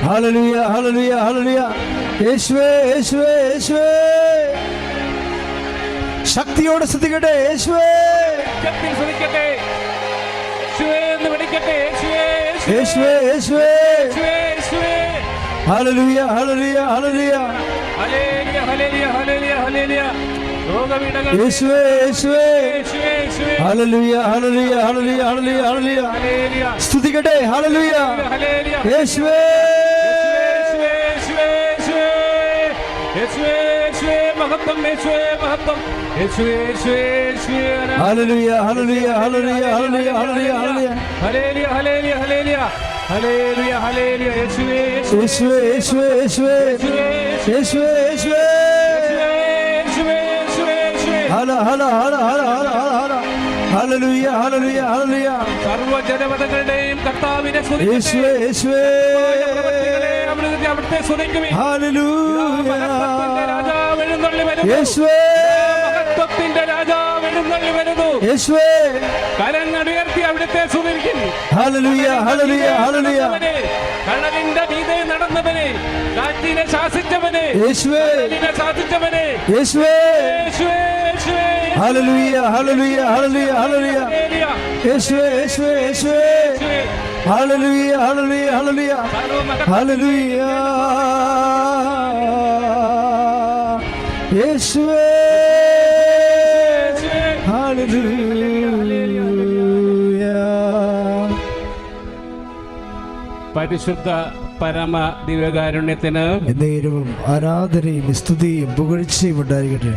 Hallelujah ഹല്ലേലൂയ ഹല്ലേലൂയ. യേശുവേ യേശുവേ യേശുവേ. ശക്തിയോടെ സ്തുതിക്കട്ടെ. യേശുവേ സ്തുതിക്കട്ടെ. യേശുവേ എന്ന് വിളിക്കട്ടെ. യേശുവേ യേശുവേ യേശുവേ. യേശുവേ. ഹല്ലേലൂയ ഹല്ലേലൂയ ഹല്ലേലൂയ. ഹല്ലേലൂയ ഹല്ലേലൂയ ഹല്ലേലൂയ ഹല്ലേലൂയ. രോഗപീഠകൾ യേശുവേ യേശുവേ. യേശുവേ യേശുവേ. ഹല്ലേലൂയ ഹല്ലേലൂയ ഹല്ലേലൂയ ഹല്ലേലൂയ ഹല്ലേലൂയ. ഹല്ലേലൂയ സ്തുതിക്കട്ടെ. ഹല്ലേലൂയ ഹല്ലേലൂയ. യേശുവേ. യേശുവേ യേശുവേ യേശുവേ. യേശുവേ യേശുവേ മഹത്വം. യേശുവേ മഹത്വം. യേശുവേ യേശുവേ യേശുവേ. ഹല്ലേലൂയ ഹല്ലേലൂയ ഹല്ലേലൂയ ഹല്ലേലൂയ ഹല്ലേലൂയ ഹല്ലേലൂയ. ഹല്ലേലൂയ ഹല്ലേലൂയ ഹല്ലേലൂയ ഹല്ലേലൂയ ഹല്ലേലൂയ. യേശുവേ യേശുവേ യേശുവേ യേശുവേ. യേശുവേ യേശുവേ. ഹല ഹല ഹല ഹല ഹല ഹല. ഹല്ലേലൂയ ഹല്ലേലൂയ ഹല്ലേലൂയ. സർവ്വജനപദങ്ങളുടെയും കർത്താവിനെ യേശുവേ യേശുവേ. അവിടുത്തെ സ്തുതിക്കുവിൻ. ഹല്ലേലൂയ. രാജാവ് എഴുന്നള്ളി വരുന്നു. യേശുവേ. മഹത്വത്തിന്റെ രാജാവ് എഴുന്നള്ളി വരുന്നു. യേശുവേ. കരങ്ങൾ ഉയർത്തി അവിടുത്തെ സ്തുതിക്കുന്നു. ഹല്ലേലൂയ ഹല്ലേലൂയ ഹല്ലേലൂയ. കടലിന്റെ മീതെ നടന്നവനെ, കാറ്റിനെ ശാസിച്ചവനെ, യേശുവേ ശാസിച്ചവനെ, യേശുവേ. യേശുവേ യേശുവേ. ഹല്ലേലൂയ ഹല്ലേലൂയ ഹല്ലേലൂയ ഹല്ലേലൂയ. യേശുവേ യേശുവേ യേശുവേ. ഹല്ലേലൂയ ഹല്ലേലൂയ ഹല്ലേലൂയ ഹല്ലേലൂയ. യേശുവേ. ഹല്ലേലൂയ. പരിശുദ്ധ പരമ ദിവ്യകാരുണ്യത്തിന് എന്നേരവും ആരാധനയും സ്തുതിയും പുകഴ്ചയും ഉണ്ടായിരിക്കട്ടെ.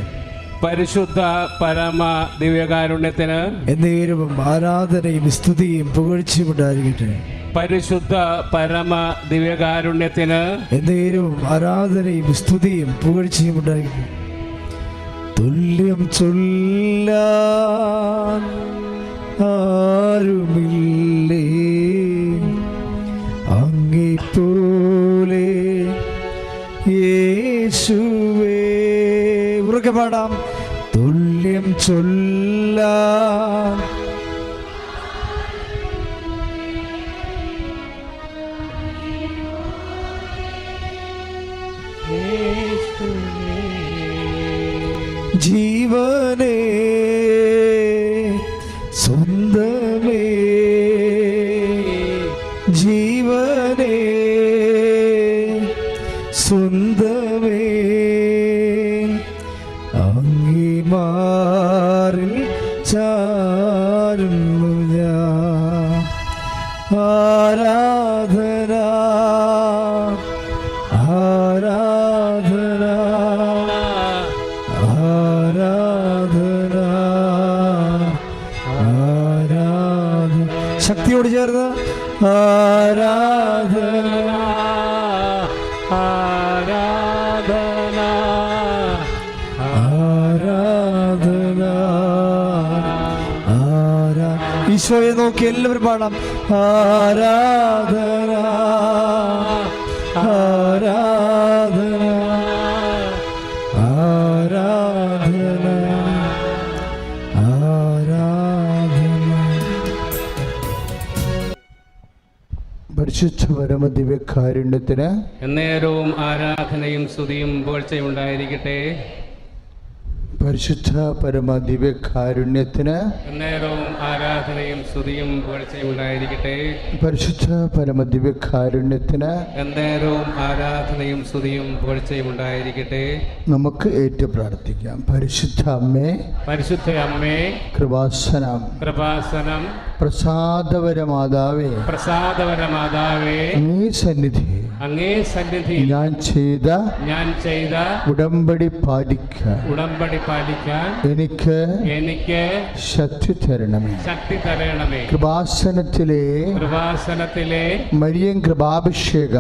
പരിശുദ്ധ പരമ ദിവ്യകാരുണ്യത്തിന് എന്നേരവും ആരാധനയും സ്തുതിയും പുകഴ്ചയും ഉണ്ടായിരിക്കട്ടെ. പരിശുദ്ധ പരമ ദിവ്യകാരുണ്യത്തിന് എന്നേരവും ആരാധനയും സ്തുതിയും പുകഴ്ചയും ഉണ്ടായിരിക്കട്ടെ. തുല്യം ചൊല്ലാൻ ആരുമില്ലേ അങ്ങേപ്പോലെ യേശുവേ. ഉറക്കെ പാടാം. തുല്യം ചൊല്ലാൻ ജീവനേ സ്വന്തമേ ജീവനേ സ്വന്തമേ അങ്ങേമാറിൽ ചാരുന്നു ഞാൻ. ആരാധന ആരാധന ആരാധന ആരാധന. ശക്തിയോട് ചേർന്ന് ആരാധന ആരാധന ആരാധന ഈശോയെ നോക്കി എല്ലാവരും പാടാം. ആരാധന ആരാധന ആരാധന ആരാധന. പരിശുദ്ധ പരമ ദിവ്യകാരുണ്യത്തിന് എന്നേരവും ആരാധനയും സ്തുതിയും പുകഴ്ചയും ഉണ്ടായിരിക്കട്ടെ. പരിശുദ്ധ പരമ ദിവ്യകാരുണ്യത്തിന് എന്നേരവും ആരാധനയും സ്തുതിയും പുകഴ്ചയും ഉണ്ടായിരിക്കട്ടെ. പരിശുദ്ധ പരമ ദിവ്യകാരുണ്യത്തിന് എന്നേരവും ആരാധനയും സ്തുതിയും പുകഴ്ചയും ഉണ്ടായിരിക്കട്ടെ. നമുക്ക് ഏറ്റു പ്രാർത്ഥിക്കാം. പരിശുദ്ധ അമ്മേ, പരിശുദ്ധ അമ്മേ, കൃപാസനം, കൃപാസനം, പ്രസാദവര മാതാവേ, പ്രസാദവര മാതാവേ, അങ്ങേ സന്നിധി ഞാൻ ചെയ്ത ഉടമ്പടി പാലിക്കാൻ എനിക്ക് ശക്തി തരണമേ. കൃപാസനത്തിലെ മരിയൻ കൃപാഭിഷേക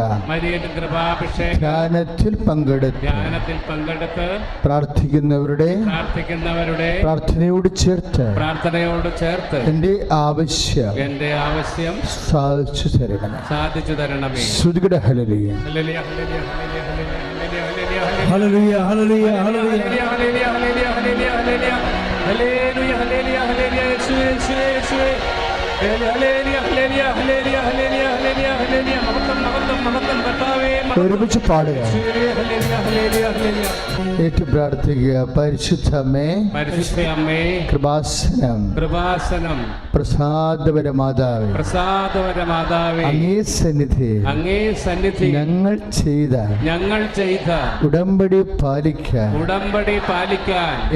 ധ്യാനത്തിൽ പങ്കെടുത്ത് പ്രാർത്ഥിക്കുന്നവരുടെ പ്രാർത്ഥനയോട് ചേർത്ത് എന്റെ ആവശ്യം സാധിച്ചു തരണമേ. ശ്രുതികട ഹല്ലേലൂയ ഹല്ലേലൂയ ഹല്ലേലൂയ ഹല്ലേലൂയ ഹല്ലേലൂയ ഹല്ലേലൂയ ഹല്ലേലൂയ ഹല്ലേലൂയ ഹല്ലേലൂയ ഹല്ലേലൂയ. മഹത്വം മഹത്വം മഹത്വം കർത്താവേ. കർത്താവേ, ഒരുമിച്ച് പാടുക. ഹല്ലേലൂയ, ഹല്ലേലൂയ, ഹല്ലേലൂയ. ഏറ്റു പ്രാർത്ഥിക്കുക. പരിശുദ്ധമേ, പരിശുദ്ധയമ്മേ, കൃപാസനം, കൃപാസനം, പ്രസാദപര മാതാവേ, പ്രസാദപര മാതാവേ, അങ്ങേ സന്നിധി അങ്ങേ സന്നിധി ഞങ്ങൾ ചെയ്ത ഉടമ്പടി പാലിക്കാൻ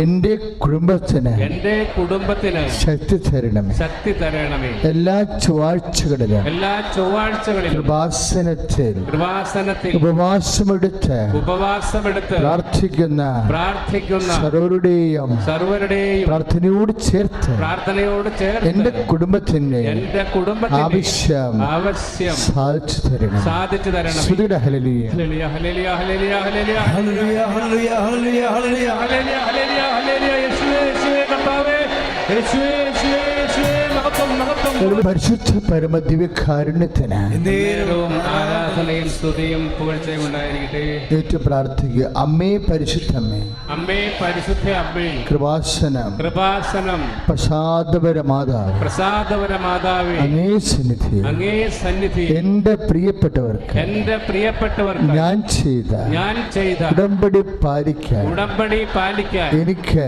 എന്റെ കുടുംബത്തിന് ശക്തി തരണമേ. എല്ലാ ചൊവ്വാഴ്ചകളിലും കൃപാസനത്തിൽ ഉപവാസമെടുത്ത് പ്രാർത്ഥിക്കുന്ന സർവരുടെയും പ്രാർത്ഥനയോട് ചേർത്ത് എന്റെ കുടുംബത്തിന്റെ ആവശ്യം സാധിച്ചു തരണം. ശ്രുതിയുടെ ഹല്ലേലൂയ. ഹല്ലേലൂയ, ഹല്ലേലൂയ, ഹല്ലേലൂയ, ഹല്ലേലൂയ, ഹല്ലേലൂയ, ഹല്ലേലൂയ, ഹല്ലേലൂയ, ഹല്ലേലൂയ. ഹല്ലേലൂയ, ഹല്ലേലൂയ, ഹല്ലേലൂയ. യേശുവേ, യേശുവേ കർത്താവേ, യേശുവേ, യേശുവേ, യേശുവേ, മഹത്വം, മഹത്വം. പരിശുദ്ധ പരമദിവ്യകാരുണ്യത്തിന് നേരവും ആരാധനയും സ്തുതിയും പുകഴ്ചയും ഉണ്ടായിരിക്കട്ടെ. ഏറ്റു പ്രാർത്ഥിക്കുക. അമ്മേ പരിശുദ്ധമ്മേ, അമ്മേ പരിശുദ്ധ അമ്മേ, കൃപാസനം, കൃപാസനം, പ്രസാദപര മാതാവ്, പ്രസാദപര മാതാവേ, അങ്ങേ സന്നിധി എന്റെ പ്രിയപ്പെട്ടവർക്ക് ഞാൻ ചെയ്ത ഉടമ്പടി പാലിക്കാൻ എനിക്ക്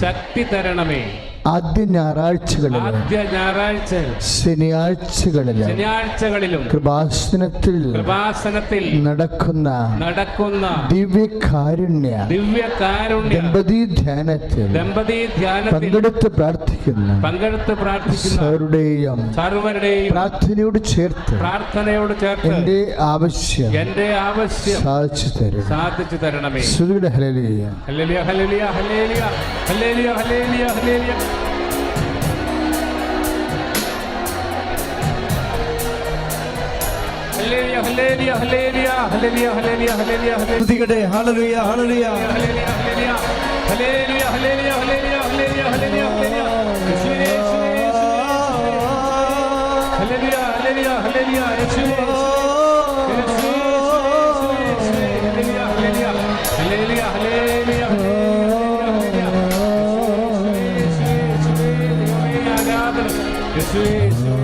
ശക്തി തരണമേ. ആദ്യ ഞായറാഴ്ചകളിലും ശനിയാഴ്ചകളിലും കൃപാസനത്തിൽ നടക്കുന്ന ദിവ്യകാരുണ്യ ദമ്പതി ധ്യാനത്തിൽ പങ്കെടുത്ത് പ്രാർത്ഥിക്കുന്ന സർവരുടെയും പ്രാർത്ഥനയോട് ചേർത്ത് എന്റെ ആവശ്യം സാധിച്ചു തരണമേ. ശ്രുതിയുടെ ഹല്ലേലൂയ. ഹല്ലേലൂയ, ഹല്ലേലൂയ, ഹല്ലേലൂയ, ഹല്ലേലൂയ, ഹല്ലേലൂയ, ഹല്ലേലൂയ. ഹല്ലേലൂയ, ഹല്ലേലൂയ, ഹല്ലേലൂയ, ഹല്ലേലൂയ, ഹല്ലേലൂയ, ഹല്ലേലൂയ, ഹല്ലേലൂയ. സ്തുതിക്കട്ടെ. ഹല്ലേലൂയ, ഹല്ലേലൂയ, ഹല്ലേലൂയ, ഹല്ലേലൂയ, ഹല്ലേലൂയ, ഹല്ലേലൂയ, ഹല്ലേലൂയ, ഹല്ലേലൂയ, ഹല്ലേലൂയ, ഹല്ലേലൂയ. യേശുവേ, യേശുവേ, യേശുവേ. ഹല്ലേലൂയ, ഹല്ലേലൂയ, ഹല്ലേലൂയ, യേശുവേ, യേശുവേ, യേശുവേ, യേശുവേ, ഹല്ലേലൂയ, ഹല്ലേലൂയ, ഹല്ലേലൂയ, ഹല്ലേലൂയ, ഹല്ലേലൂയ, യേശുവേ, യേശുവേ, ദൈവമേ, ആരാധന. യേശുവേ, യേശുവേ,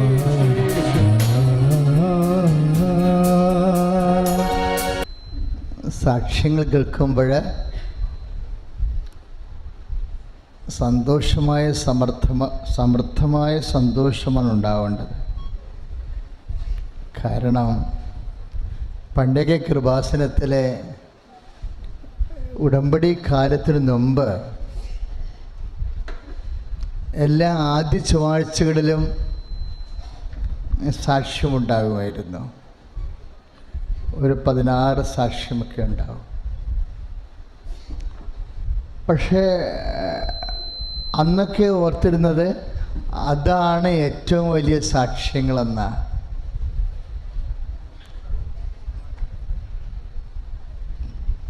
സാക്ഷ്യങ്ങൾ കേൾക്കുമ്പോൾ സമൃദ്ധമായ സന്തോഷമാണ് ഉണ്ടാവേണ്ടത്. കാരണം പണ്ടൊക്കെ കൃപാസനത്തിലെ ഉടമ്പടി കാലത്തിന് മുമ്പ് എല്ലാ ആദ്യ ചൊവ്വാഴ്ചകളിലും സാക്ഷ്യമുണ്ടാകുമായിരുന്നു. ഒരു 16 സാക്ഷ്യമൊക്കെ ഉണ്ടാവും. പക്ഷേ അന്നൊക്കെ ഓർത്തിരുന്നത് അതാണ് ഏറ്റവും വലിയ സാക്ഷ്യങ്ങളെന്ന.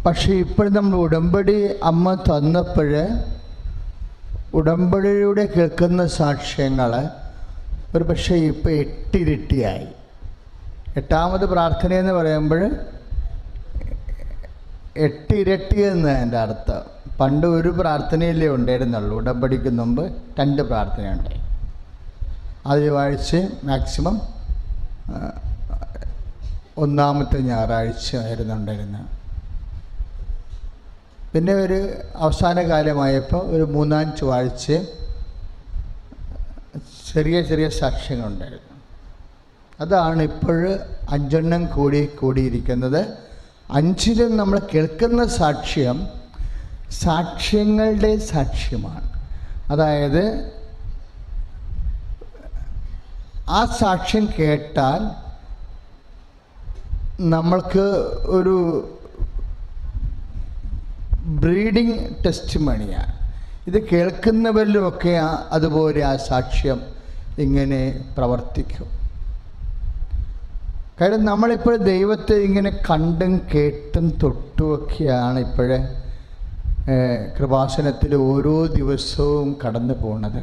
പക്ഷേ ഇപ്പോൾ നമ്മൾ ഉടമ്പടി അമ്മ തന്നപ്പോൾ ഉടമ്പടിയിലൂടെ കേൾക്കുന്ന സാക്ഷ്യങ്ങൾ ഒരു പക്ഷേ ഇപ്പോൾ 8 ഇരട്ടിയായി. 8ാമത് പ്രാർത്ഥനയെന്ന് പറയുമ്പോൾ 8 ഇരട്ടി എന്ന് എൻ്റെ അർത്ഥം. പണ്ട് ഒരു പ്രാർത്ഥനയിലേ ഉണ്ടായിരുന്നുള്ളൂ. ഉടമ്പടിക്ക് മുമ്പ് 2 പ്രാർത്ഥനയുണ്ടായി. ആദ്യ ആഴ്ച മാക്സിമം 1ാമത്തെ ഞായറാഴ്ച ആയിരുന്നുണ്ടായിരുന്നത്. പിന്നെ ഒരു അവസാന കാലമായപ്പോൾ ഒരു 3ാം ചൊവ്വാഴ്ച ചെറിയ സാക്ഷ്യങ്ങളുണ്ടായിരുന്നു. അതാണ് ഇപ്പോൾ 5 കൂടിയിരിക്കുന്നത്. 5 നമ്മൾ കേൾക്കുന്ന സാക്ഷ്യങ്ങളുടെ സാക്ഷ്യമാണ്. അതായത് ആ സാക്ഷ്യം കേട്ടാൽ നമ്മൾക്ക് ഒരു ബ്രീഡിങ് ടെസ്റ്റിമണിയാണ്. ഇത് കേൾക്കുന്നവരിലുമൊക്കെ അതുപോലെ ആ സാക്ഷ്യം ഇങ്ങനെ പ്രവർത്തിക്കും. കാര്യം നമ്മളിപ്പോൾ ദൈവത്തെ ഇങ്ങനെ കണ്ടും കേട്ടും തൊട്ടുമൊക്കെയാണ് ഇപ്പോഴേ കൃപാസനത്തിൽ ഓരോ ദിവസവും കടന്നു പോകുന്നത്.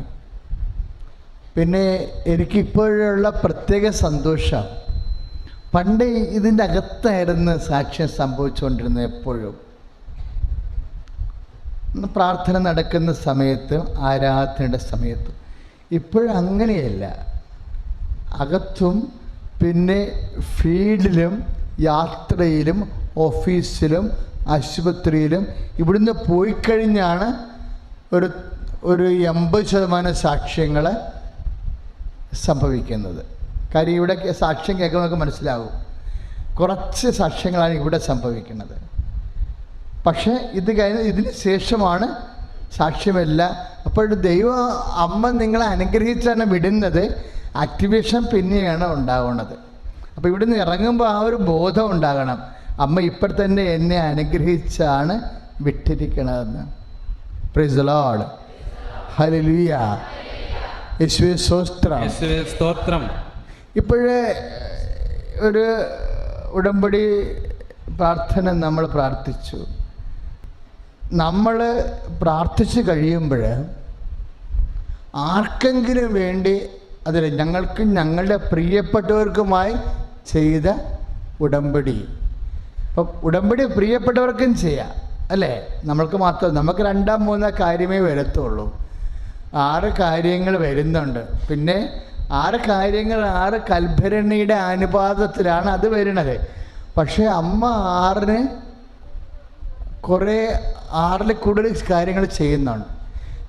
പിന്നെ എനിക്കിപ്പോഴുള്ള പ്രത്യേക സന്തോഷം, പണ്ട് ഇതിൻ്റെ അകത്തായിരുന്നു സാക്ഷ്യം സംഭവിച്ചുകൊണ്ടിരുന്നത്. എപ്പോഴും പ്രാർത്ഥന നടക്കുന്ന സമയത്ത്, ആരാധനയുടെ സമയത്തും. ഇപ്പോഴങ്ങനെയല്ല. അകത്തും പിന്നെ ഫീൽഡിലും യാത്രയിലും ഓഫീസിലും ആശുപത്രിയിലും ഇവിടുന്ന് പോയി കഴിഞ്ഞാണ് ഒരു 80% സാക്ഷ്യങ്ങൾ സംഭവിക്കുന്നത്. കാര്യം ഇവിടെ സാക്ഷ്യം കേൾക്കുമ്പോൾ നമുക്ക് മനസ്സിലാവും, കുറച്ച് സാക്ഷ്യങ്ങളാണ് ഇവിടെ സംഭവിക്കുന്നത്. പക്ഷേ ഇത് കഴിഞ്ഞ് ഇതിന് ശേഷമാണ് സാക്ഷ്യമല്ല. അപ്പോൾ ദൈവം അമ്മ നിങ്ങളെ അനുഗ്രഹിച്ചാണ് വിടുന്നത്, ആക്ടിവേഷൻ പിന്നെയാണ് ഉണ്ടാവുന്നത്. അപ്പോൾ ഇവിടുന്ന് ഇറങ്ങുമ്പോൾ ആ ഒരു ബോധം ഉണ്ടാകണം, അമ്മ ഇപ്പോൾ തന്നെ എന്നെ അനുഗ്രഹിച്ചാണ് വിട്ടിരിക്കണതെന്ന്. പ്രൈസ് ദി ലോർഡ്, ഹല്ലേലൂയ, യേശുവേ സ്തോത്രം. ഇപ്പോഴേ ഒരു ഉടമ്പടി പ്രാർത്ഥന നമ്മൾ പ്രാർത്ഥിച്ചു. നമ്മൾ പ്രാർത്ഥിച്ച് കഴിയുമ്പോൾ ആർക്കെങ്കിലും വേണ്ടി, അതിൽ ഞങ്ങൾക്കും ഞങ്ങളുടെ പ്രിയപ്പെട്ടവർക്കുമായി ചെയ്ത ഉടമ്പടി. അപ്പം ഉടമ്പടി പ്രിയപ്പെട്ടവർക്കും ചെയ്യാം അല്ലേ? നമ്മൾക്ക് മാത്രം, നമുക്ക് 2-3 കാര്യമേ വരത്തുള്ളൂ. 6 കാര്യങ്ങൾ വരുന്നുണ്ട്. പിന്നെ 6 കാര്യങ്ങൾ 6 കൽഭരണിയുടെ അനുപാതത്തിലാണ് അത് വരുന്നത്. പക്ഷേ അമ്മ 6ൽ കൂടുതൽ കാര്യങ്ങൾ ചെയ്യുന്നുണ്ട്.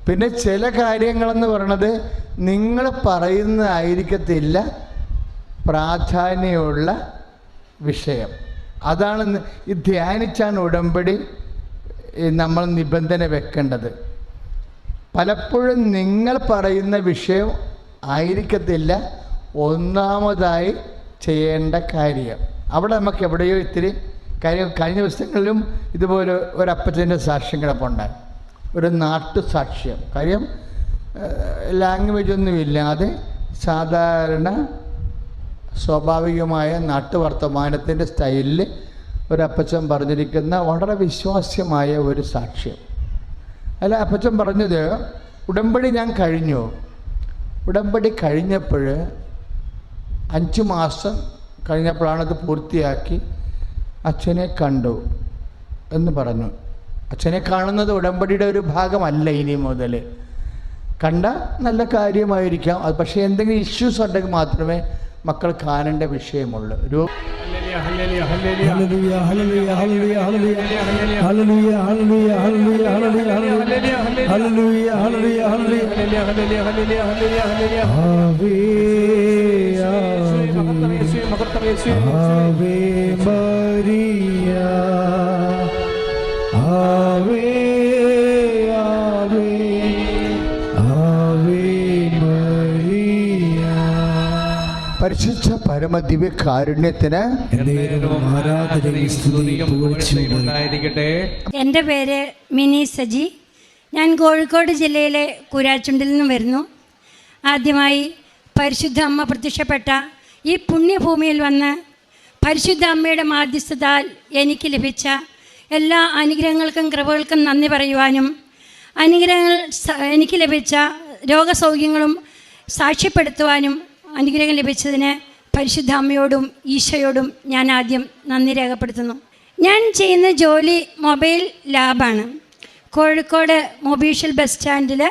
പിന്നെ ചില കാര്യങ്ങളെന്ന് പറയണത് നിങ്ങൾ പറയുന്നതായിരിക്കത്തില്ല പ്രാധാന്യമുള്ള വിഷയം. അതാണ് ഈ ധ്യാനിച്ചാണ് ഉടമ്പടി നമ്മൾ നിബന്ധന വെക്കേണ്ടത്. പലപ്പോഴും നിങ്ങൾ പറയുന്ന വിഷയം ആയിരിക്കത്തില്ല ഒന്നാമതായി ചെയ്യേണ്ട കാര്യം. അവിടെ നമുക്ക് എവിടെയോ ഇത്തിരി കാര്യം. കഴിഞ്ഞ ദിവസങ്ങളിലും ഇതുപോലെ ഒരപ്പച്ചൻ്റെ സാക്ഷ്യം കിടപ്പുണ്ടായി, ഒരു നാട്ടുസാക്ഷ്യം. കാര്യം ലാംഗ്വേജ് ഒന്നുമില്ലാതെ സാധാരണ സ്വാഭാവികമായ നാട്ടുവർത്തമാനത്തിൻ്റെ സ്റ്റൈലിൽ ഒരപ്പച്ചൻ പറഞ്ഞിരിക്കുന്ന വളരെ വിശ്വാസ്യമായ ഒരു സാക്ഷ്യം. അല്ല, അപ്പച്ചൻ പറഞ്ഞത് ഉടമ്പടി ഞാൻ കഴിഞ്ഞു. ഉടമ്പടി കഴിഞ്ഞപ്പോൾ 5 മാസം കഴിഞ്ഞപ്പോഴാണത് പൂർത്തിയാക്കി അച്ഛനെ കണ്ടു എന്ന് പറഞ്ഞു. അച്ഛനെ കാണുന്നത് ഉടമ്പടിയുടെ ഒരു ഭാഗമല്ല ഇനി മുതൽ. കണ്ട നല്ല കാര്യമായിരിക്കാം അത്, പക്ഷേ എന്തെങ്കിലും ഇഷ്യൂസ് ഉണ്ടെങ്കിൽ മാത്രമേ മക്കൾ കാണേണ്ട വിഷയമുള്ളൂ. പരിശുദ്ധ പരമദിവ്യ കാരുണ്യത്തിന് എൻ്റെ പേര് മിനി സജി. ഞാൻ കോഴിക്കോട് ജില്ലയിലെ കുരാച്ചുണ്ടിൽ നിന്നും വരുന്നു. ആദ്യമായി പരിശുദ്ധ അമ്മ പ്രത്യക്ഷപ്പെട്ട ഈ പുണ്യഭൂമിയിൽ വന്ന് പരിശുദ്ധ അമ്മയുടെ മാധ്യസ്ഥതാൽ എനിക്ക് ലഭിച്ച എല്ലാ അനുഗ്രഹങ്ങൾക്കും കൃപകൾക്കും നന്ദി പറയുവാനും അനുഗ്രഹങ്ങൾ എനിക്ക് ലഭിച്ച രോഗസൗഖ്യങ്ങളും സാക്ഷ്യപ്പെടുത്തുവാനും അനുഗ്രഹം ലഭിച്ചതിന് പരിശുദ്ധ അമ്മയോടും ഈശോയോടും ഞാൻ ആദ്യം നന്ദി രേഖപ്പെടുത്തുന്നു. ഞാൻ ചെയ്യുന്ന ജോലി മൊബൈൽ ലാബാണ്. കോഴിക്കോട് മൊബീഷ്യൽ ബസ് സ്റ്റാൻഡിൽ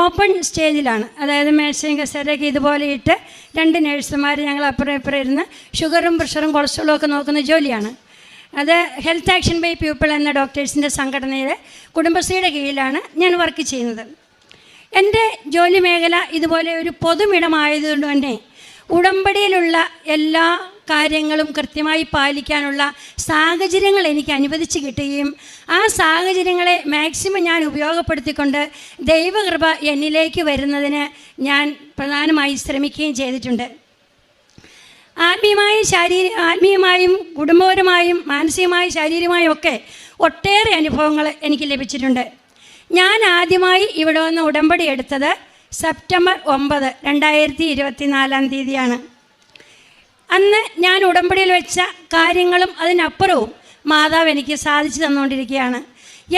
ഓപ്പൺ സ്റ്റേജിലാണ്. അതായത് മേശയും കസേരയൊക്കെ ഇതുപോലെ ഇട്ട് 2 നേഴ്സുമാർ ഞങ്ങൾ അപ്പുറം ഇപ്പുറം ഇരുന്ന് ഷുഗറും പ്രഷറും കൊളസ്ട്രോളും ഒക്കെ നോക്കുന്ന ജോലിയാണ്. അത് ഹെൽത്ത് ആക്ഷൻ ബൈ പീപ്പിൾ എന്ന ഡോക്ടേഴ്സിൻ്റെ സംഘടനയുടെ കുടുംബശ്രീയുടെ കീഴിലാണ് ഞാൻ വർക്ക് ചെയ്യുന്നത്. എൻ്റെ ജോലി മേഖല ഇതുപോലെ ഒരു പൊതുമിടമായതുകൊണ്ട് തന്നെ ഉടമ്പടിയിലുള്ള എല്ലാ കാര്യങ്ങളും കൃത്യമായി പാലിക്കാനുള്ള സാഹചര്യങ്ങൾ എനിക്ക് അനുവദിച്ച് കിട്ടുകയും ആ സാഹചര്യങ്ങളെ മാക്സിമം ഞാൻ ഉപയോഗപ്പെടുത്തിക്കൊണ്ട് ദൈവകൃപ എന്നിലേക്ക് വരുന്നതിന് ഞാൻ പ്രധാനമായി ശ്രമിക്കുകയും ചെയ്തിട്ടുണ്ട്. ആത്മീയമായും കുടുംബപരമായും മാനസികമായും ശാരീരികമായും ഒക്കെ ഒട്ടേറെ അനുഭവങ്ങൾ എനിക്ക് ലഭിച്ചിട്ടുണ്ട്. ഞാൻ ആദ്യമായി ഇവിടെ വന്ന് ഉടമ്പടി എടുത്തത് സെപ്റ്റംബർ 9, 2024 അന്ന് ഞാൻ ഉടമ്പടിയിൽ വെച്ച കാര്യങ്ങളും അതിനപ്പുറവും മാതാവ് എനിക്ക് സാധിച്ചു തന്നുകൊണ്ടിരിക്കുകയാണ്.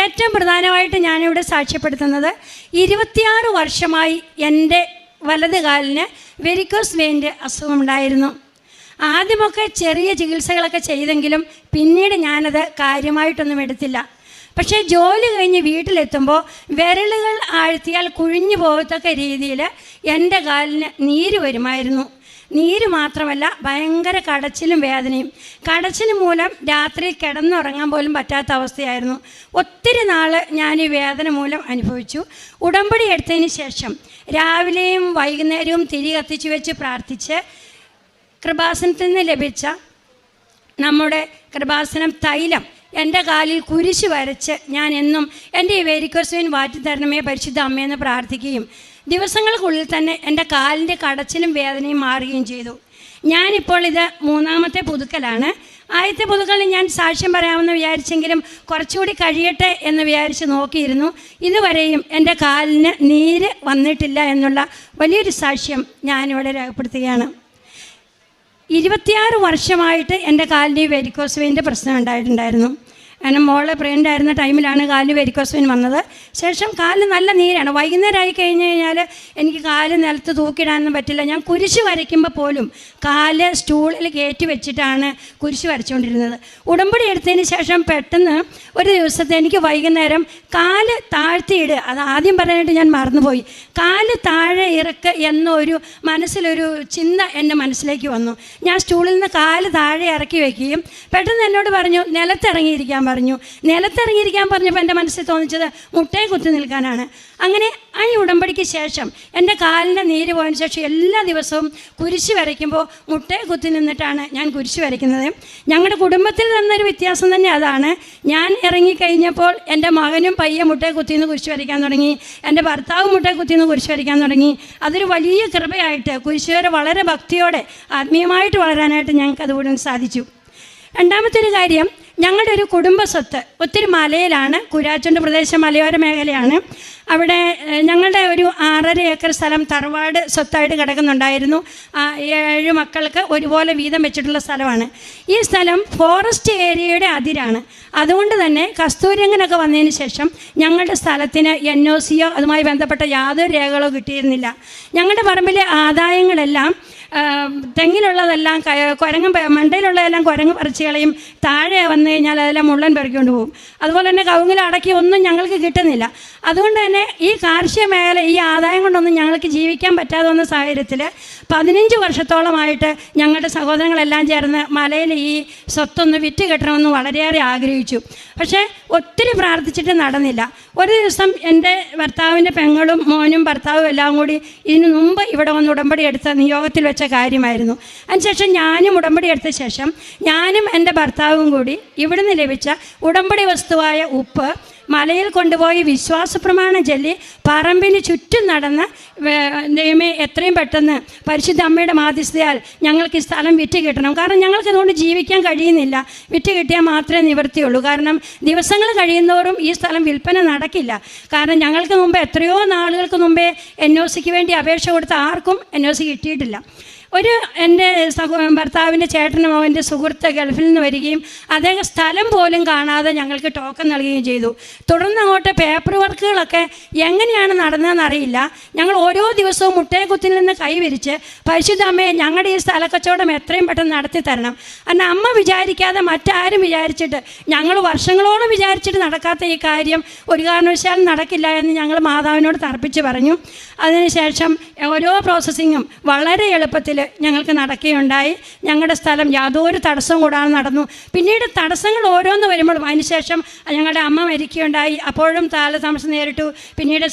ഏറ്റവും പ്രധാനമായിട്ട് ഞാനിവിടെ സാക്ഷ്യപ്പെടുത്തുന്നത് 26 വർഷമായി എൻ്റെ വലത് കാലിന് വെരിക്കോസ് വെയിൻ്റെ അസുഖമുണ്ടായിരുന്നു. ആദ്യമൊക്കെ ചെറിയ ചികിത്സകളൊക്കെ ചെയ്തെങ്കിലും പിന്നീട് ഞാനത് കാര്യമായിട്ടൊന്നും എടുത്തില്ല. പക്ഷേ ജോലി കഴിഞ്ഞ് വീട്ടിലെത്തുമ്പോൾ വിരലുകൾ ആഴ്ത്തിയാൽ കുഴിഞ്ഞു പോകത്തക്ക രീതിയിൽ എൻ്റെ കാലിന് നീര് വരുമായിരുന്നു. നീര് മാത്രമല്ല ഭയങ്കര കടച്ചിലും വേദനയും. കടച്ചിൽ മൂലം രാത്രി കിടന്നുറങ്ങാൻ പോലും പറ്റാത്ത അവസ്ഥയായിരുന്നു. ഒത്തിരി നാൾ ഞാൻ ഈ വേദന മൂലം അനുഭവിച്ചു. ഉടമ്പടി എടുത്തതിന് ശേഷം രാവിലെയും വൈകുന്നേരവും തിരി കത്തിച്ച് വെച്ച് പ്രാർത്ഥിച്ച് കൃപാസനത്തിൽ നിന്ന് ലഭിച്ച നമ്മുടെ കൃപാസനം തൈലം എൻ്റെ കാലിൽ കുരിശ് വരച്ച് ഞാൻ എന്നും എൻ്റെ ഈ വെരിക്കോസ് വെയിൻ മാറ്റിത്തരണമേ പരിശുദ്ധ അമ്മയെന്ന് പ്രാർത്ഥിക്കുകയും ദിവസങ്ങൾക്കുള്ളിൽ തന്നെ എൻ്റെ കാലിൻ്റെ കടച്ചിലും വേദനയും മാറുകയും ചെയ്തു. ഞാനിപ്പോൾ ഇത് 3ാമത്തെ പുതുക്കലാണ്. ആദ്യത്തെ പുതുക്കലിന് ഞാൻ സാക്ഷ്യം പറയാമെന്ന് വിചാരിച്ചെങ്കിലും കുറച്ചുകൂടി കഴിയട്ടെ എന്ന് വിചാരിച്ച് നോക്കിയിരുന്നു. ഇതുവരെയും എൻ്റെ കാലിന് നീര് വന്നിട്ടില്ല എന്നുള്ള വലിയൊരു സാക്ഷ്യം ഞാനിവിടെ രേഖപ്പെടുത്തുകയാണ്. 26 വർഷമായിട്ട് എൻ്റെ കാലിന് വെരിക്കോസ് വെയിൻ്റെ പ്രശ്നം ഉണ്ടായിട്ടുണ്ടായിരുന്നു. കാരണം മോളെ പ്രഗ്നൻ്റ് ആയിരുന്ന ടൈമിലാണ് കാലിന് വെരിക്കോസ് വെയിൻ വന്നത്. ശേഷം കാലിന് നല്ല നീരാണ്. വൈകുന്നേരമായി കഴിഞ്ഞ് കഴിഞ്ഞാൽ എനിക്ക് കാല് നിലത്ത് തൂക്കിയിടാനൊന്നും പറ്റില്ല. ഞാൻ കുരിശ് വരയ്ക്കുമ്പോൾ പോലും കാല് സ്റ്റൂളിൽ കയറ്റി വെച്ചിട്ടാണ് കുരിശ് വരച്ചുകൊണ്ടിരുന്നത്. ഉടമ്പടി എടുത്തതിന് ശേഷം പെട്ടെന്ന് ഒരു ദിവസത്തെ എനിക്ക് വൈകുന്നേരം കാല് താഴ്ത്തിയിടുക, അത് ആദ്യം പറയാനായിട്ട് ഞാൻ മറന്നുപോയി. കാല് താഴെ ഇറക്ക് എന്നൊരു മനസ്സിലൊരു ചിന്ത എൻ്റെ മനസ്സിലേക്ക് വന്നു. ഞാൻ സ്റ്റൂളിൽ നിന്ന് കാല് താഴെ ഇറക്കി വയ്ക്കുകയും പെട്ടെന്ന് എന്നോട് പറഞ്ഞു നിലത്തിറങ്ങിയിരിക്കാൻ പറഞ്ഞു. നിലത്തിറങ്ങിയിരിക്കാൻ പറഞ്ഞപ്പോൾ എൻ്റെ മനസ്സിൽ തോന്നിച്ചത് മുട്ടയെ കുത്തി നിൽക്കാനാണ്. അങ്ങനെ ആ ഉടമ്പടിക്ക് ശേഷം എൻ്റെ കാലിൻ്റെ നീര് പോയതിന് ശേഷം എല്ലാ ദിവസവും കുരിശ് വരയ്ക്കുമ്പോൾ മുട്ടയെ കുത്തി നിന്നിട്ടാണ് ഞാൻ കുരിശ് വരയ്ക്കുന്നത്. ഞങ്ങളുടെ കുടുംബത്തിൽ തന്നൊരു വ്യത്യാസം തന്നെ അതാണ്. ഞാൻ ഇറങ്ങിക്കഴിഞ്ഞപ്പോൾ എൻ്റെ മകനും പയ്യെ മുട്ടയെ കുത്തിന്ന് കുരിശ് വരയ്ക്കാൻ തുടങ്ങി. എൻ്റെ ഭർത്താവ് മുട്ടയെ കുത്തിന്ന് കുരിശ് വരയ്ക്കാൻ തുടങ്ങി. അതൊരു വലിയ കൃപയായിട്ട് കുരിശ് വരെ വളരെ ഭക്തിയോടെ ആത്മീയമായിട്ട് വളരാനായിട്ട് ഞങ്ങൾക്ക് അതുകൂടെ സാധിച്ചു. രണ്ടാമത്തെ ഒരു കാര്യം, ഞങ്ങളുടെ ഒരു കുടുംബ സ്വത്ത് ഒത്തിരി മലയിലാണ്. കുരാച്ചുണ്ട് പ്രദേശം മലയോര മേഖലയാണ്. അവിടെ ഞങ്ങളുടെ ഒരു 6.5 ഏക്കർ സ്ഥലം തറവാട് സ്വത്തായിട്ട് കിടക്കുന്നുണ്ടായിരുന്നു. 7 മക്കൾക്ക് ഒരുപോലെ വീതം വെച്ചിട്ടുള്ള സ്ഥലമാണ്. ഈ സ്ഥലം ഫോറസ്റ്റ് ഏരിയയുടെ അതിരാണ്. അതുകൊണ്ട് തന്നെ കസ്തൂരിരംഗനൊക്കെ വന്നതിന് ശേഷം ഞങ്ങളുടെ സ്ഥലത്തിന് NOCയോ അതുമായി ബന്ധപ്പെട്ട യാതൊരു രേഖകളോ കിട്ടിയിരുന്നില്ല. ഞങ്ങളുടെ പറമ്പിലെ ആദായങ്ങളെല്ലാം തെങ്ങിലുള്ളതെല്ലാം മണ്ടയിലുള്ളതെല്ലാം കുരങ്ങ് പറിച്ച് കളയും. താഴെ വന്നു കഴിഞ്ഞാൽ അതെല്ലാം മുള്ളൻ പെറുക്കിക്കൊണ്ട് പോകും. അതുപോലെ തന്നെ കവുങ്ങിൽ അടക്കി ഒന്നും ഞങ്ങൾക്ക് കിട്ടുന്നില്ല. അതുകൊണ്ട് തന്നെ ഈ കാർഷിക മേഖല ഈ ആദായം കൊണ്ടൊന്നും ഞങ്ങൾക്ക് ജീവിക്കാൻ പറ്റാതെ വന്ന സാഹചര്യത്തിൽ 15 വർഷത്തോളമായിട്ട് ഞങ്ങളുടെ സഹോദരങ്ങളെല്ലാം ചേർന്ന് മലയിൽ ഈ സ്വത്തൊന്ന് വിറ്റ് കെട്ടണമെന്ന് വളരെയേറെ ആഗ്രഹിച്ചു. പക്ഷേ ഒത്തിരി പ്രാർത്ഥിച്ചിട്ട് നടന്നില്ല. ഒരു ദിവസം എൻ്റെ ഭർത്താവിൻ്റെ പെങ്ങളും മോനും ഭർത്താവും എല്ലാം കൂടി ഇതിനു മുമ്പ് ഇവിടെ വന്ന് ഉടമ്പടി എടുത്ത നിയോഗത്തിൽ വെച്ച കാര്യമായിരുന്നു. അതിനുശേഷം ഞാനും ഉടമ്പടി എടുത്ത ശേഷം ഞാനും എൻ്റെ ഭർത്താവും കൂടി ഇവിടുന്ന് ലഭിച്ച ഉടമ്പടി വസ്തുവായ ഉപ്പ് മലയിൽ കൊണ്ടുപോയി വിശ്വാസ പ്രമാണം ചൊല്ലി പറമ്പിന് ചുറ്റും നടന്ന് ദൈവമേ എത്രയും പെട്ടെന്ന് പരിശുദ്ധ അമ്മയുടെ മാധ്യസ്ഥയാൽ ഞങ്ങൾക്ക് ഈ സ്ഥലം വിറ്റ് കിട്ടണം. കാരണം ഞങ്ങൾക്ക് അതുകൊണ്ട് ജീവിക്കാൻ കഴിയുന്നില്ല. വിറ്റ് കിട്ടിയാൽ മാത്രമേ നിവൃത്തിയുള്ളൂ. കാരണം ദിവസങ്ങൾ കഴിയുന്നതോറും ഈ സ്ഥലം വിൽപ്പന നടക്കില്ല. കാരണം ഞങ്ങൾക്ക് മുമ്പ് എത്രയോ നാളുകൾക്ക് മുമ്പേ NOCക്ക് വേണ്ടി അപേക്ഷ കൊടുത്ത ആർക്കും NOC കിട്ടിയിട്ടില്ല. എൻ്റെ ഭർത്താവിൻ്റെ ചേട്ടനും അവൻ്റെ സുഹൃത്ത് ഗൾഫിൽ നിന്ന് വരികയും അദ്ദേഹം സ്ഥലം പോലും കാണാതെ ഞങ്ങൾക്ക് ടോക്കൺ നൽകുകയും ചെയ്തു. തുടർന്ന് അങ്ങോട്ട് പേപ്പർ വർക്കുകളൊക്കെ എങ്ങനെയാണ് നടന്നതെന്ന് അറിയില്ല. ഞങ്ങൾ ഓരോ ദിവസവും മുട്ടയക്കുത്തിൽ നിന്ന് കൈവരിച്ച് പരിശുദ്ധ അമ്മയെ ഞങ്ങളുടെ ഈ സ്ഥലക്കച്ചവടം എത്രയും പെട്ടെന്ന് നടത്തി തരണം. കാരണം അമ്മ വിചാരിക്കാതെ മറ്റാരും വിചാരിച്ചിട്ട് ഞങ്ങൾ വർഷങ്ങളോളം വിചാരിച്ചിട്ട് നടക്കാത്ത ഈ കാര്യം ഒരു കാരണവശാലും നടക്കില്ല എന്ന് ഞങ്ങൾ മാതാവിനോട് തർപ്പിച്ച് പറഞ്ഞു. അതിനുശേഷം ഓരോ പ്രോസസ്സിങ്ങും വളരെ എളുപ്പത്തിൽ ഞങ്ങൾക്ക് നടക്കുകയുണ്ടായി. ഞങ്ങളുടെ സ്ഥലം യാതൊരു തടസ്സവും കൂടാതെ നടന്നു. പിന്നീട് തടസ്സങ്ങൾ ഓരോന്ന് വരുമ്പോഴും അതിനുശേഷം ഞങ്ങളുടെ അമ്മ മരിക്കുകയുണ്ടായി. അപ്പോഴും താമസം നേരിട്ടു. പിന്നീട്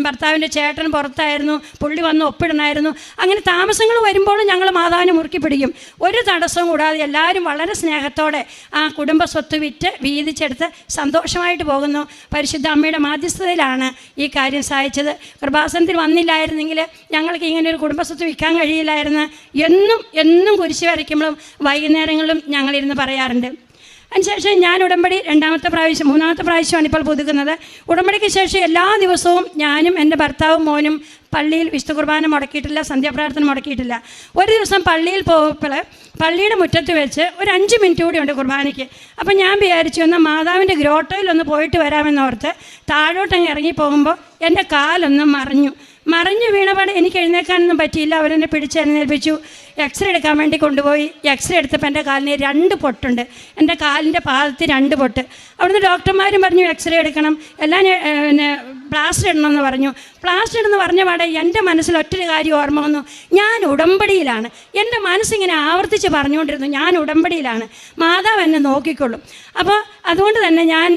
ഭർത്താവിൻ്റെ ചേട്ടൻ പുറത്തായിരുന്നു, പുള്ളി വന്ന് ഒപ്പിടണമായിരുന്നു. അങ്ങനെ താമസങ്ങൾ വരുമ്പോഴും ഞങ്ങൾ മാതാവിനെ മുറുക്കി പിടിക്കും. ഒരു തടസ്സവും കൂടാതെ എല്ലാവരും വളരെ സ്നേഹത്തോടെ ആ കുടുംബ സ്വത്ത് വിറ്റ് വീതിച്ചെടുത്ത് സന്തോഷമായിട്ട് പോകുന്നു. പരിശുദ്ധ അമ്മയുടെ മാധ്യസ്ഥതയിലാണ് ഈ കാര്യം സാധിച്ചത്. കൃപാസനത്തിൽ വന്നില്ലായിരുന്നെങ്കിൽ ഞങ്ങൾക്ക് ഇങ്ങനെ ഒരു കുടുംബസ്വത്ത് വിൽക്കാൻ കഴിയില്ലായിരുന്നു. എന്നും കുരിശ് വരയ്ക്കുമ്പോഴും വൈകുന്നേരങ്ങളിലും ഞങ്ങളിരുന്ന് പറയാറുണ്ട്. അതിനുശേഷം ഞാൻ ഉടമ്പടി 3ാമത്തെ പ്രാവശ്യമാണ് ഇപ്പോൾ പുതുക്കുന്നത്. ഉടമ്പടിക്ക് ശേഷം എല്ലാ ദിവസവും ഞാനും എൻ്റെ ഭർത്താവും മോനും പള്ളിയിൽ വിശുദ്ധ കുർബാന മുടക്കിയിട്ടില്ല, സന്ധ്യാപ്രാർത്ഥന മുടക്കിയിട്ടില്ല. ഒരു ദിവസം പള്ളിയിൽ പോകുമ്പോൾ പള്ളിയുടെ മുറ്റത്ത് വെച്ച് ഒരു 5 മിനിറ്റ് കൂടിയുണ്ട് കുർബാനയ്ക്ക്. അപ്പം ഞാൻ വിചാരിച്ചു എന്നാൽ മാതാവിൻ്റെ ഗ്രോട്ടോയിലൊന്ന് പോയിട്ട് വരാമെന്നോർത്ത് താഴോട്ടങ്ങ് ഇറങ്ങി പോകുമ്പോൾ എൻ്റെ കാലൊന്ന് മറിഞ്ഞു വീണപാട് എനിക്ക് എഴുന്നേൽക്കാനൊന്നും പറ്റിയില്ല. അവരെന്നെ പിടിച്ചെഴുന്നേൽപ്പിച്ചു. എക്സ്റേ എടുക്കാൻ വേണ്ടി കൊണ്ടുപോയി. എക്സ്റേ എടുത്തപ്പോൾ എൻ്റെ കാലിന് 2 പൊട്ടുണ്ട്. എൻ്റെ കാലിൻ്റെ പാദത്തിൽ 2 പൊട്ട്. അവിടുന്ന് ഡോക്ടർമാരും പറഞ്ഞു എക്സ്റേ എടുക്കണം, എല്ലാം പിന്നെ പ്ലാസ്റ്റർ ഇടണമെന്ന് പറഞ്ഞു. പ്ലാസ്റ്റർ ഇടുന്ന പറഞ്ഞ പാടെ എൻ്റെ മനസ്സിൽ ഒറ്റൊരു കാര്യം ഓർമ്മ വന്നു, ഞാൻ ഉടമ്പടിയിലാണ്. എൻ്റെ മനസ്സിങ്ങനെ ആവർത്തിച്ച് പറഞ്ഞുകൊണ്ടിരുന്നു, ഞാൻ ഉടമ്പടിയിലാണ്, മാതാവ് എന്നെ നോക്കിക്കൊള്ളും. അപ്പോൾ അതുകൊണ്ട് തന്നെ ഞാൻ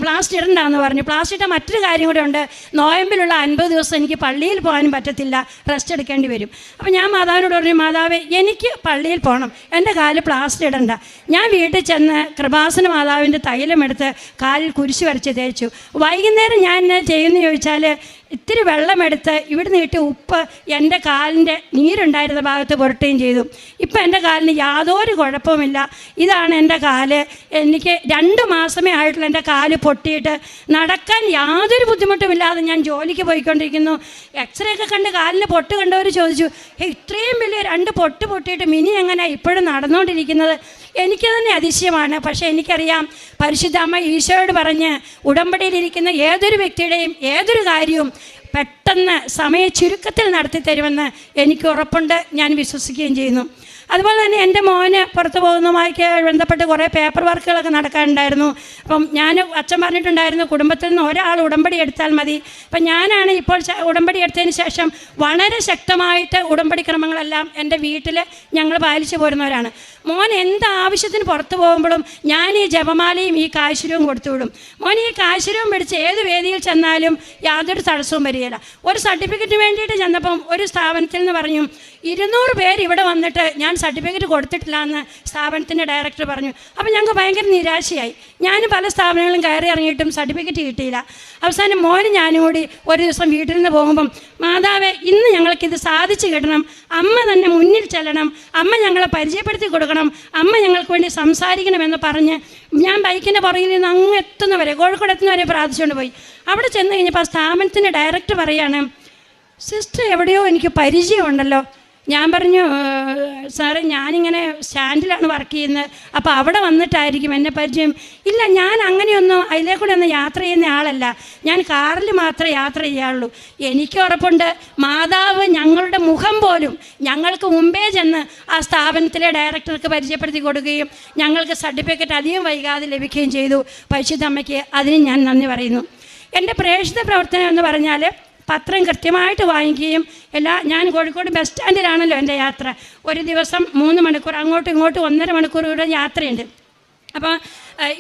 പ്ലാസ്റ്റർ ഇടണ്ടെന്ന് പറഞ്ഞു. പ്ലാസ്റ്റർ ഇട്ടാൽ മറ്റൊരു കാര്യം കൂടെ ഉണ്ട്, നോയമ്പിലുള്ള 50 ദിവസം എനിക്ക് പള്ളിയിൽ പോകാനും പറ്റത്തില്ല, റെസ്റ്റ് എടുക്കേണ്ടി വരും. അപ്പോൾ ഞാൻ മാതാവിനോട് പറഞ്ഞു, മാതാവേ എനിക്ക് പള്ളിയിൽ പോകണം, എൻ്റെ കാലിൽ പ്ലാസ്റ്റർ ഇടണ്ട. ഞാൻ വീട്ടിൽ ചെന്ന് കൃപാസന മാതാവിൻ്റെ തൈലമെടുത്ത് കാലിൽ കുരിശ് വരച്ച് തേച്ചു. വൈകുന്നേരം ഞാൻ എന്നെ ചെയ്യുമെന്ന് ചോദിച്ചാൽ ഇത്തിരി വെള്ളമെടുത്ത് ഇവിടുന്ന് കിട്ടിയ ഉപ്പ് എൻ്റെ കാലിൻ്റെ നീരുണ്ടായിരുന്ന ഭാഗത്ത് പുരട്ടുകയും ചെയ്തു. ഇപ്പം എൻ്റെ കാലിന് യാതൊരു കുഴപ്പവുമില്ല. ഇതാണ് എൻ്റെ കാല്. എനിക്ക് 2 മാസമേ ആയിട്ടുള്ള എൻ്റെ കാല് പൊട്ടിയിട്ട് നടക്കാൻ യാതൊരു ബുദ്ധിമുട്ടുമില്ലാതെ ഞാൻ ജോലിക്ക് പോയിക്കൊണ്ടിരിക്കുന്നു. എക്സ്റേ ഒക്കെ കണ്ട് കാലിന് പൊട്ട് കണ്ടവർ ചോദിച്ചു, ഇത്രയും വലിയ 2 പൊട്ട് പൊട്ടിയിട്ട് മിനി എങ്ങനെയാണ് ഇപ്പോഴും നടന്നുകൊണ്ടിരിക്കുന്നത്? എനിക്ക് തന്നെ അതിശയമാണ്. പക്ഷേ എനിക്കറിയാം, പരിശുദ്ധ അമ്മ ഈശോയോട് പറഞ്ഞ് ഉടമ്പടിയിലിരിക്കുന്ന ഏതൊരു വ്യക്തിയുടെയും ഏതൊരു കാര്യവും പെട്ടെന്ന് സമയ ചുരുക്കത്തിൽ നടത്തി തരുമെന്ന് എനിക്ക് ഉറപ്പുണ്ട്, ഞാൻ വിശ്വസിക്കുകയും ചെയ്യുന്നു. അതുപോലെ തന്നെ എൻ്റെ മോന് പുറത്ത് പോകുന്നതുമായി ബന്ധപ്പെട്ട് കുറേ പേപ്പർ വർക്കുകളൊക്കെ നടക്കാനുണ്ടായിരുന്നു. അപ്പം അച്ഛൻ പറഞ്ഞിട്ടുണ്ടായിരുന്നു, കുടുംബത്തിൽ നിന്ന് ഒരാൾ ഉടമ്പടി എടുത്താൽ മതി. അപ്പം ഞാനാണ് ഇപ്പോൾ ഉടമ്പടി എടുത്തതിന് ശേഷം വളരെ ശക്തമായിട്ട് ഉടമ്പടി ക്രമങ്ങളെല്ലാം എൻ്റെ വീട്ടിൽ ഞങ്ങൾ പാലിച്ചു പോരുന്നവരാണ്. മോൻ എന്ത് ആവശ്യത്തിന് പുറത്ത് പോകുമ്പോഴും ഞാൻ ഈ ജപമാലയും ഈ കാശുരവും കൊടുത്തുവിടും. മോൻ ഈ കാശുരവും പിടിച്ച് ഏത് വേദിയിൽ ചെന്നാലും യാതൊരു തടസ്സവും വരികയില്ല. ഒരു സർട്ടിഫിക്കറ്റ് വേണ്ടിയിട്ട് ചെന്നപ്പം ഒരു സ്ഥാപനത്തിൽ നിന്ന് പറഞ്ഞു, 200 പേര് ഇവിടെ വന്നിട്ട് ഞാൻ സർട്ടിഫിക്കറ്റ് കൊടുത്തിട്ടില്ല എന്ന് സ്ഥാപനത്തിൻ്റെ ഡയറക്ടർ പറഞ്ഞു. അപ്പോൾ ഞങ്ങൾക്ക് ഭയങ്കര നിരാശയായി. ഞാൻ പല സ്ഥാപനങ്ങളും കയറി ഇറങ്ങിയിട്ടും സർട്ടിഫിക്കറ്റ് കിട്ടിയില്ല. അവസാനം മോനും ഞാനും കൂടി ഒരു ദിവസം വീട്ടിൽ നിന്ന് പോകുമ്പം, മാതാവേ ഇന്ന് ഞങ്ങൾക്കിത് സാധിച്ചു കിട്ടണം, അമ്മ തന്നെ മുന്നിൽ ചെല്ലണം, അമ്മ ഞങ്ങളെ പരിചയപ്പെടുത്തി കൊടുക്കണം, അമ്മ ഞങ്ങൾക്ക് വേണ്ടി സംസാരിക്കണമെന്ന് പറഞ്ഞ് ഞാൻ ബൈക്കിൻ്റെ പുറകിൽ നിന്ന് അങ്ങ് എത്തുന്നവരെ, കോഴിക്കോട് എത്തുന്നവരെ പ്രാർത്ഥിച്ചുകൊണ്ട് പോയി. അവിടെ ചെന്ന് കഴിഞ്ഞപ്പോൾ സ്ഥാപനത്തിൻ്റെ ഡയറക്ടർ പറയാണ്, സിസ്റ്റർ എവിടെയോ എനിക്ക് പരിചയമുണ്ടല്ലോ. ഞാൻ പറഞ്ഞു, സാറേ ഞാനിങ്ങനെ സ്റ്റാൻഡിലാണ് വർക്ക് ചെയ്യുന്നത്, അപ്പോൾ അവിടെ വന്നിട്ടായിരിക്കും എന്നെ പരിചയം. ഇല്ല, ഞാൻ അങ്ങനെയൊന്നും അതിലേക്കൂടെ ഒന്നും യാത്ര ചെയ്യുന്ന ആളല്ല, ഞാൻ കാറിൽ മാത്രമേ യാത്ര ചെയ്യാറുള്ളൂ. എനിക്ക് ഉറപ്പുണ്ട്, മാതാവ് ഞങ്ങളുടെ മുഖം പോലും ഞങ്ങൾക്ക് മുമ്പേ ചെന്ന് ആ സ്ഥാപനത്തിലെ ഡയറക്ടർക്ക് പരിചയപ്പെടുത്തി കൊടുക്കുകയും ഞങ്ങൾക്ക് സർട്ടിഫിക്കറ്റ് അധികം വൈകാതെ ലഭിക്കുകയും ചെയ്തു. പരിശുദ്ധ അമ്മയ്ക്ക് അതിന് ഞാൻ നന്ദി പറയുന്നു. എൻ്റെ പ്രേക്ഷിത പ്രവർത്തനം എന്ന് പറഞ്ഞാൽ പത്രം കൃത്യമായിട്ട് വാങ്ങിക്കുകയും ഞാൻ കോഴിക്കോട് ബസ് സ്റ്റാൻഡിലാണല്ലോ എൻ്റെ യാത്ര. ഒരു ദിവസം 3 മണിക്കൂർ അങ്ങോട്ടും ഇങ്ങോട്ടും 1.5 മണിക്കൂർ കൂടെ യാത്രയുണ്ട്. അപ്പോൾ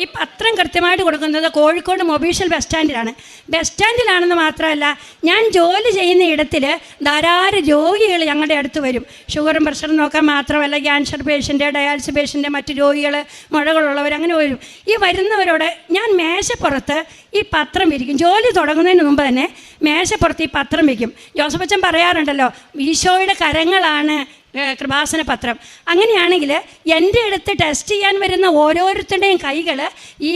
ഈ പത്രം കൃത്യമായിട്ട് കൊടുക്കുന്നത് കോഴിക്കോട് മൊബീഷ്യൽ ബസ് സ്റ്റാൻഡിലാണ്. ബസ് സ്റ്റാൻഡിലാണെന്ന് മാത്രമല്ല, ഞാൻ ജോലി ചെയ്യുന്ന ഇടത്തിൽ ധാരാളം രോഗികൾ ഞങ്ങളുടെ അടുത്ത് വരും. ഷുഗറും പ്രഷറും നോക്കാൻ മാത്രമല്ല, ക്യാൻസർ പേഷ്യൻ്റ്, ഡയാലിസിസ് പേഷ്യൻ്റ്, മറ്റ് രോഗികൾ, മുഴകളുള്ളവർ, അങ്ങനെ വരും. ഈ വരുന്നവരോട് ഞാൻ മേശപ്പുറത്ത് ഈ പത്രം വിരിക്കും. ജോലി തുടങ്ങുന്നതിന് മുമ്പ് തന്നെ മേശപ്പുറത്ത് ഈ പത്രം വയ്ക്കും. ജോസഫച്ചൻ പറയാറുണ്ടല്ലോ, ഈശോയുടെ കരങ്ങളാണ് കൃപാസന പത്രം. അങ്ങനെയാണെങ്കിൽ എൻ്റെ അടുത്ത് ടെസ്റ്റ് ചെയ്യാൻ വരുന്ന ഓരോരുത്തരുടെയും കൈകൾ ഈ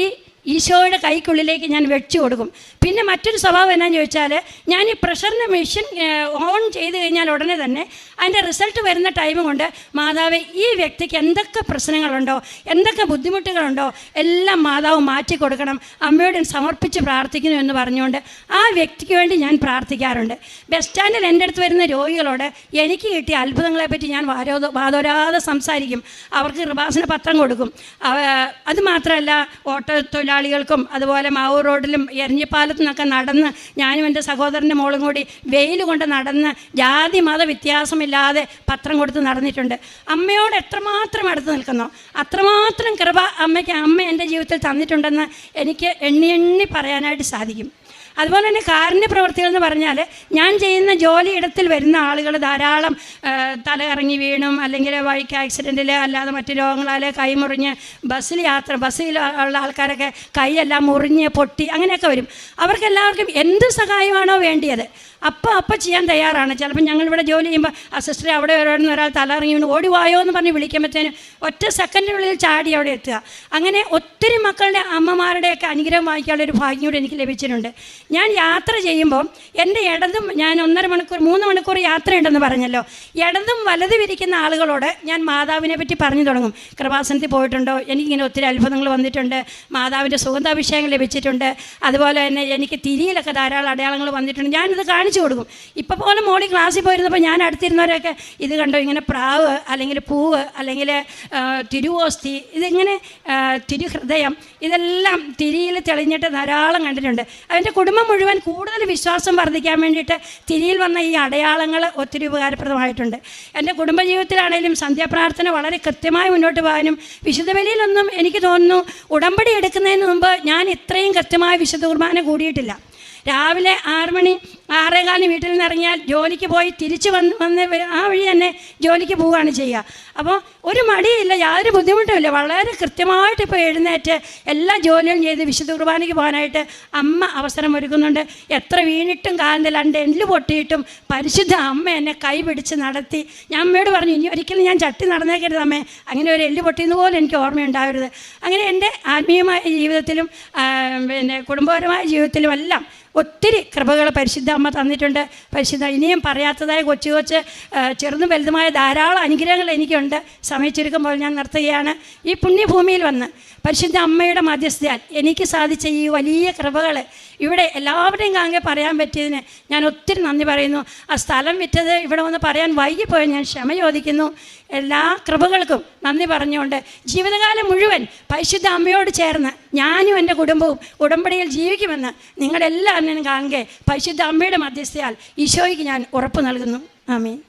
ഈശോയുടെ കൈക്കുള്ളിലേക്ക് ഞാൻ വെച്ചു കൊടുക്കും. പിന്നെ മറ്റൊരു സ്വഭാവം എന്നാന്ന് ചോദിച്ചാൽ, ഞാൻ ഈ പ്രഷറിൻ്റെ മെഷീൻ ഓൺ ചെയ്ത് കഴിഞ്ഞാൽ ഉടനെ തന്നെ അതിൻ്റെ റിസൾട്ട് വരുന്ന ടൈം കൊണ്ട്, മാതാവ് ഈ വ്യക്തിക്ക് എന്തൊക്കെ പ്രശ്നങ്ങളുണ്ടോ, എന്തൊക്കെ ബുദ്ധിമുട്ടുകളുണ്ടോ എല്ലാം മാതാവ് മാറ്റി കൊടുക്കണം, അമ്മയോട് സമർപ്പിച്ച് പ്രാർത്ഥിക്കുന്നു എന്ന് പറഞ്ഞുകൊണ്ട് ആ വ്യക്തിക്ക് വേണ്ടി ഞാൻ പ്രാർത്ഥിക്കാറുണ്ട്. ബസ് സ്റ്റാൻഡിൽ എൻ്റെ അടുത്ത് വരുന്ന രോഗികളോട് എനിക്ക് കിട്ടിയ അത്ഭുതങ്ങളെപ്പറ്റി ഞാൻ വാദോരാതെ സംസാരിക്കും. അവർക്ക് കൃപാസന പത്രം കൊടുക്കും. അതുമാത്രമല്ല, ഓട്ടോ തൊഴിലാളികൾക്കും അതുപോലെ മാവൂർ റോഡിലും എരഞ്ഞിപ്പാലത്തു നിന്നൊക്കെ നടന്ന് ഞാനും എൻ്റെ സഹോദരൻ്റെ മോളും കൂടി വെയിൽ കൊണ്ട് നടന്ന് ജാതി മത വ്യത്യാസമില്ലാതെ പത്രം കൊടുത്ത് നടന്നിട്ടുണ്ട്. അമ്മയോട് എത്രമാത്രം അടുത്ത് നിൽക്കുന്നോ അത്രമാത്രം കൃപ അമ്മ എൻ്റെ ജീവിതത്തിൽ തന്നിട്ടുണ്ടെന്ന് എനിക്ക് എണ്ണി പറയാനായിട്ട് സാധിക്കും. അതുപോലെ തന്നെ കാരുണ്യ പ്രവർത്തികൾ എന്ന് പറഞ്ഞാൽ, ഞാൻ ചെയ്യുന്ന ജോലിയിടത്തിൽ വരുന്ന ആളുകൾ ധാരാളം തലകറങ്ങി വീണും അല്ലെങ്കിൽ വഴിക്ക് ആക്സിഡൻറ്റിൽ അല്ലാതെ മറ്റു രോഗങ്ങളാൽ കൈമുറിഞ്ഞ് ബസ്സിൽ ഉള്ള ആൾക്കാരൊക്കെ കൈയെല്ലാം മുറിഞ്ഞ് പൊട്ടി അങ്ങനെയൊക്കെ വരും. അവർക്കെല്ലാവർക്കും എന്ത് സഹായമാണോ വേണ്ടിയത് അപ്പം ചെയ്യാൻ തയ്യാറാണ്. ചിലപ്പോൾ ഞങ്ങളിവിടെ ജോലി ചെയ്യുമ്പോൾ സിസ്റ്ററെ അവിടെ വരുന്ന ഒരാൾ തലയിറങ്ങി വീണ് ഓടിവായോ എന്ന് പറഞ്ഞ് വിളിക്കുമ്പോഴത്തേനും ഒറ്റ സെക്കൻഡിനുള്ളിൽ ചാടി അവിടെ എത്തുക. അങ്ങനെ ഒത്തിരി മക്കളുടെ അമ്മമാരുടെയൊക്കെ അനുഗ്രഹം വാങ്ങിക്കാനുള്ളൊരു ഭാഗ്യം കൂടി എനിക്ക് ലഭിച്ചിട്ടുണ്ട്. ഞാൻ യാത്ര ചെയ്യുമ്പോൾ എൻ്റെ ഇടതും, ഞാൻ 1.5 മണിക്കൂർ 3 മണിക്കൂർ യാത്രയുണ്ടെന്ന് പറഞ്ഞല്ലോ, ഇടതും വലതും ഇരിക്കുന്ന ആളുകളോട് ഞാൻ മാതാവിനെ പറ്റി പറഞ്ഞു തുടങ്ങും. കൃപാസനത്തിൽ പോയിട്ടുണ്ടോ, എനിക്കിങ്ങനെ ഒത്തിരി അത്ഭുതങ്ങൾ വന്നിട്ടുണ്ട്, മാതാവിൻ്റെ സുഗന്ധാഭിഷേകം ലഭിച്ചിട്ടുണ്ട്, അതുപോലെ തന്നെ എനിക്ക് തിരിയിലൊക്കെ ധാരാളം അടയാളങ്ങൾ വന്നിട്ടുണ്ട്, ഞാനിത് കാണിച്ചു കൊടുക്കും. ഇപ്പോൾ പോലെ മോളി ക്ലാസ്സിൽ പോയിരുന്നപ്പോൾ ഞാൻ അടുത്തിരുന്നവരൊക്കെ ഇത് കണ്ടോ, ഇങ്ങനെ പ്രാവ് അല്ലെങ്കിൽ പൂവ് അല്ലെങ്കിൽ തിരുവോസ്തി, ഇതിങ്ങനെ തിരുഹൃദയം, ഇതെല്ലാം തിരിയിൽ തെളിഞ്ഞിട്ട് ധാരാളം കണ്ടിട്ടുണ്ട്. അതിൻ്റെ കുടുംബം മുഴുവൻ കൂടുതൽ വിശ്വാസം വർദ്ധിക്കാൻ വേണ്ടിയിട്ട് തിരിയിൽ വന്ന ഈ അടയാളങ്ങൾ ഒത്തിരി ഉപകാരപ്രദമായിട്ടുണ്ട്. എൻ്റെ കുടുംബജീവിതത്തിലാണെങ്കിലും സന്ധ്യാപ്രാർത്ഥന വളരെ കൃത്യമായി മുന്നോട്ട് പോകാനും, വിശുദ്ധ ബലിയിലൊന്നും എനിക്ക് തോന്നുന്നു ഉടമ്പടി എടുക്കുന്നതിന് മുമ്പ് ഞാൻ ഇത്രയും കൃത്യമായ വിശുദ്ധ കുർബാന കൂടിയിട്ടില്ല. രാവിലെ 6 മണി 6:15 വീട്ടിൽ നിന്ന് ഇറങ്ങിയാൽ ജോലിക്ക് പോയി തിരിച്ച് വന്ന് ആ വഴി തന്നെ ജോലിക്ക് പോവുകയാണ് ചെയ്യുക. അപ്പോൾ ഒരു മടിയില്ല, യാതൊരു ബുദ്ധിമുട്ടുമില്ല. വളരെ കൃത്യമായിട്ട് ഇപ്പോൾ എഴുന്നേറ്റ് എല്ലാ ജോലിയും ചെയ്ത് വിശുദ്ധ കുർബാനയ്ക്ക് പോകാനായിട്ട് അമ്മ അവസരം ഒരുക്കുന്നുണ്ട്. എത്ര വീണിട്ടും കാലിൻ്റെ 2 എല്ല് പൊട്ടിയിട്ടും പരിശുദ്ധ അമ്മ എന്നെ കൈ പിടിച്ച് നടത്തി. ഞാൻ അമ്മയോട് പറഞ്ഞു, ഇനി ഒരിക്കലും ഞാൻ ചട്ടി നടന്നേക്കരുത് അമ്മേ, അങ്ങനെ ഒരു എല്ല് പൊട്ടിയെന്ന് പോലും എനിക്ക് ഓർമ്മയുണ്ടാവരുത്. അങ്ങനെ എൻ്റെ ആത്മീയമായ ജീവിതത്തിലും പിന്നെ കുടുംബപരമായ ജീവിതത്തിലും എല്ലാം ഒത്തിരി കൃപകൾ പരിശുദ്ധ അമ്മ തന്നിട്ടുണ്ട്. പരിശുദ്ധ ഇനിയും പറയാത്തതായ കൊച്ചു ചെറുതും വലുതുമായ ധാരാളം അനുഗ്രഹങ്ങൾ എനിക്കുണ്ട്. സമയം ചുരുക്കുമ്പോൾ ഞാൻ നിർത്തുകയാണ്. ഈ പുണ്യഭൂമിയിൽ വന്ന് പരിശുദ്ധ അമ്മയുടെ മധ്യസ്ഥയാൽ എനിക്ക് സാധിച്ച ഈ വലിയ കൃപകൾ ഇവിടെ എല്ലാവരുടെയും കാങ്കെ പറയാൻ പറ്റിയതിന് ഞാൻ ഒത്തിരി നന്ദി പറയുന്നു. ആ സ്ഥലം വിറ്റത് ഇവിടെ വന്ന് പറയാൻ വൈകിപ്പോയി, ഞാൻ ക്ഷമ ചോദിക്കുന്നു. എല്ലാ കൃപകൾക്കും നന്ദി പറഞ്ഞുകൊണ്ട് ജീവിതകാലം മുഴുവൻ പരിശുദ്ധ അമ്മയോട് ചേർന്ന് ഞാനും എൻ്റെ കുടുംബവും ഉടമ്പടിയിൽ ജീവിക്കുമെന്ന് നിങ്ങളെല്ലാവരും കാങ്കെ പരിശുദ്ധ അമ്മയുടെ മധ്യസ്ഥയാൽ ഈശോയ്ക്ക് ഞാൻ ഉറപ്പ് നൽകുന്നു. ആമീൻ.